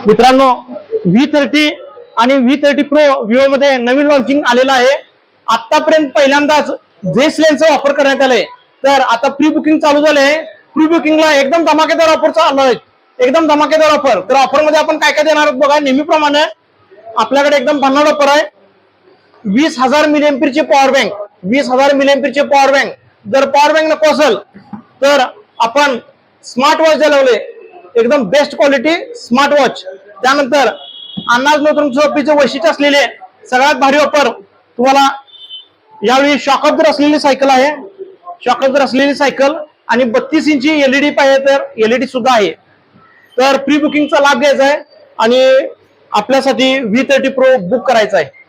मित्रांनो V30 आणि V30 Pro Vivo मध्ये नवीन लॉन्चिंग आलेला आहे। आतापर्यंत पहिल्यांदाच जेस लेन्सचा वापर करण्यात आलाय, तर आता प्री बुकिंग चालू झाले आहे। प्री बुकिंगला एकदम धमाकेदार ऑफर चालू आहे, एकदम धमाकेदार ऑफर। तर ऑफर मध्ये आपण काय काय देणार आहोत बघा। नेहमीप्रमाणे आपल्याकडे एकदम भन्नाट ऑफर आहे। 20,000 mAh ची पॉवर बँक, 20,000 mAh ची पॉवर बँक। जर पॉवर बँक नको असेल तर आपण स्मार्ट वॉच दिलवले, एकदम बेस्ट क्वालिटी स्मार्ट वॉच। त्यानंतर अन्नाज नोटून सोपीचे वैशिष्ट्य असलेले सगळ्यात भारी ऑफर तुम्हाला यावेळी शॉक अब्जर असलेली सायकल आहे, शॉक अब्जर असलेली सायकल आणि 32 इंची एलईडी पाहिजे तर एलईडी सुद्धा आहे। तर प्री बुकिंगचा लाभ घ्यायचा आहे आणि आपल्यासाठी V30 Pro बुक करायचा आहे।